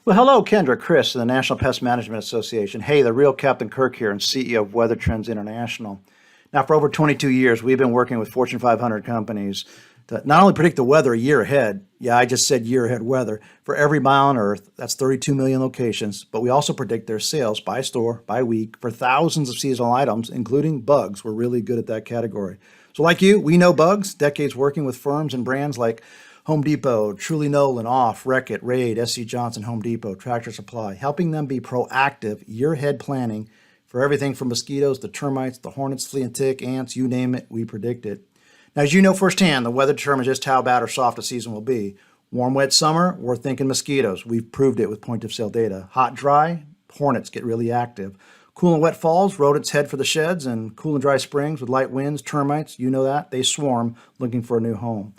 Well, hello, Kendra, Chris, of the National Pest Management Association. Hey, the real Captain Kirk here and CEO of Weather Trends International. Now, for over 22 years, we've been working with Fortune 500 companies to not only predict the weather a year ahead, yeah, I just said year ahead weather, for every mile on Earth, that's 32 million locations, but we also predict their sales by store, by week, for thousands of seasonal items, including bugs. We're really good at that category. So like you, we know bugs, decades working with firms and brands like Home Depot, Truly Nolan, Off, Reckitt, Raid, SC Johnson, Home Depot, Tractor Supply, helping them be proactive year-ahead planning for everything from mosquitoes to termites, the hornets, flea and tick, ants, you name it, we predict it. Now, as you know firsthand, the weather determines just how bad or soft a season will be. Warm, wet summer, we're thinking mosquitoes. We've proved it with point-of-sale data. Hot, dry, hornets get really active. Cool and wet falls, rodents head for the sheds, and cool and dry springs with light winds, termites, you know that, they swarm looking for a new home.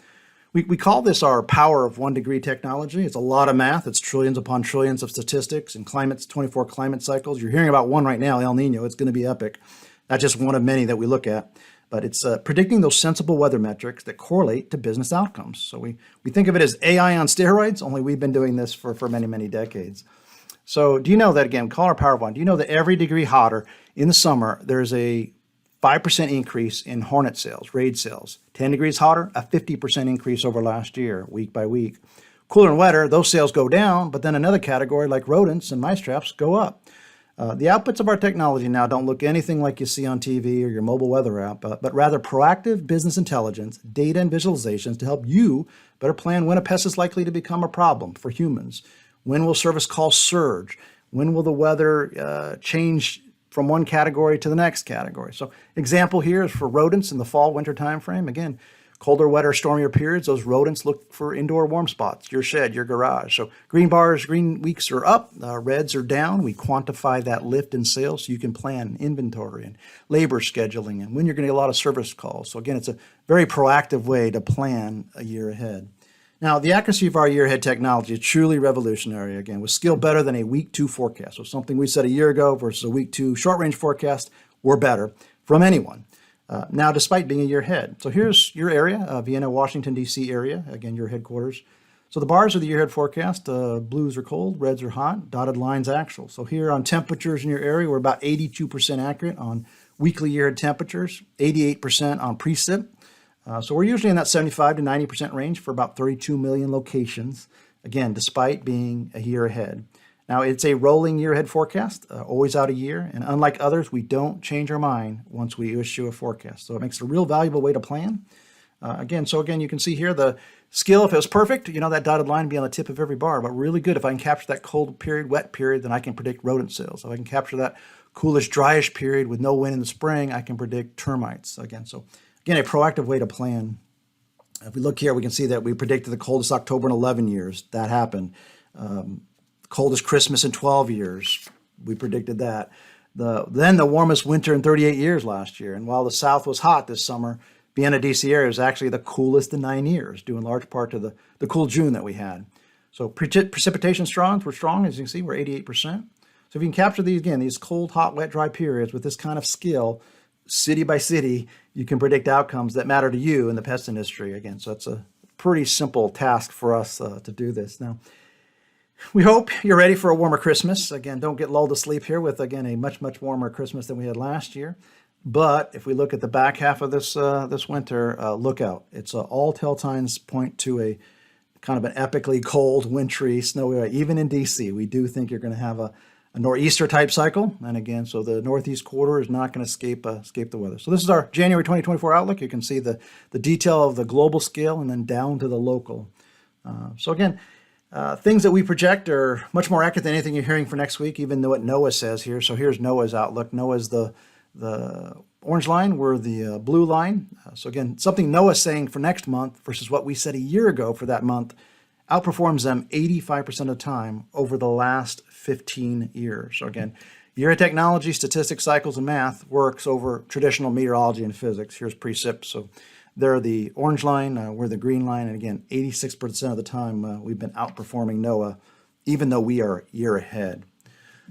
We call this our power of 1 degree technology. It's a lot of math. It's trillions upon trillions of statistics and climates, 24 climate cycles. You're hearing about one right now, El Nino. It's going to be epic. That's just one of many that we look at. But it's predicting those sensible weather metrics that correlate to business outcomes. So we think of it as AI on steroids, only we've been doing this for many, many decades. So do you know that, again, call our power of 1. Do you know that every degree hotter in the summer, there's a 5% increase in hornet sales, raid sales. 10 degrees hotter, a 50% increase over last year, week by week. Cooler and wetter, those sales go down, but then another category like rodents and mice traps go up. The outputs of our technology now don't look anything like you see on TV or your mobile weather app, but rather proactive business intelligence, data and visualizations to help you better plan when a pest is likely to become a problem for humans. When will service calls surge? When will the weather change from one category to the next category? So example here is for rodents in the fall winter time frame. Again, colder, wetter, stormier periods, those rodents look for indoor warm spots, your shed, your garage. So green bars, green weeks are up, reds are down. We quantify that lift in sales so you can plan inventory and labor scheduling and when you're going to get a lot of service calls. So again, it's a very proactive way to plan a year ahead. Now, the accuracy of our year-ahead technology is truly revolutionary, again, with skill better than a week 2 forecast. So something we said a year ago versus a week 2 short-range forecast, we're better from anyone. Now, despite being a year ahead. So here's your area, Vienna, Washington, D.C. area, again, your headquarters. So the bars are the year-ahead forecast. Blues are cold, reds are hot, dotted lines actual. So here on temperatures in your area, we're about 82% accurate on weekly year-ahead temperatures, 88% on precip. So we're usually in that 75 to 90% range for about 32 million locations, again, despite being a year ahead. Now, it's a rolling year ahead forecast, always out a year, and unlike others, we don't change our mind once we issue a forecast. So it makes it a real valuable way to plan. Again, you can see here the skill, if it was perfect, you know, that dotted line would be on the tip of every bar, but really good if I can capture that cold period, wet period, then I can predict rodent sales. If I can capture that coolish, dryish period with no wind in the spring, I can predict termites. Again, a proactive way to plan. If we look here, we can see that we predicted the coldest October in 11 years. That happened. Coldest Christmas in 12 years. We predicted that. Then the warmest winter in 38 years last year. And while the South was hot this summer, Vienna, D.C. area was actually the coolest in 9 years, due in large part to the cool June that we had. So precipitation we're strong, as you can see, we're 88%. So if you can capture these, again, these cold, hot, wet, dry periods with this kind of skill, city by city, you can predict outcomes that matter to you in the pest industry. Again, so it's a pretty simple task for us to do this. Now, we hope you're ready for a warmer Christmas. Again, don't get lulled to sleep here with, again, a much, much warmer Christmas than we had last year. But if we look at the back half of this winter, look out. It's all tell signs point to a kind of an epically cold, wintry, snowy, even in D.C. We do think you're going to have a nor'easter type cycle. And again, so the northeast quarter is not going to escape the weather. So this is our January 2024 outlook. You can see the detail of the global scale and then down to the local. So again, things that we project are much more accurate than anything you're hearing for next week, even though what NOAA says here. So here's NOAA's outlook. NOAA's the orange line, we're the blue line. So again, something NOAA's saying for next month versus what we said a year ago for that month outperforms them 85% of the time over the last 15 years. So again, year of technology, statistics, cycles, and math works over traditional meteorology and physics. Here's precip. So they're the orange line, we're the green line. And again, 86% of the time we've been outperforming NOAA, even though we are a year ahead.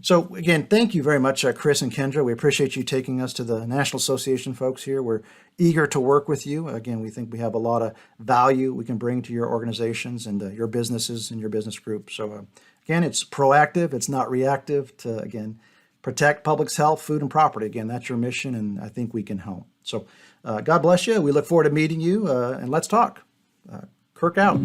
So again, thank you very much, Chris and Kendra. We appreciate you taking us to the National Association folks here. We're eager to work with you. Again, we think we have a lot of value we can bring to your organizations and your businesses and your business group. So again, it's proactive. It's not reactive to, again, protect public's health, food, and property. Again, that's your mission, and I think we can help. So God bless you. We look forward to meeting you, and let's talk. Kirk out.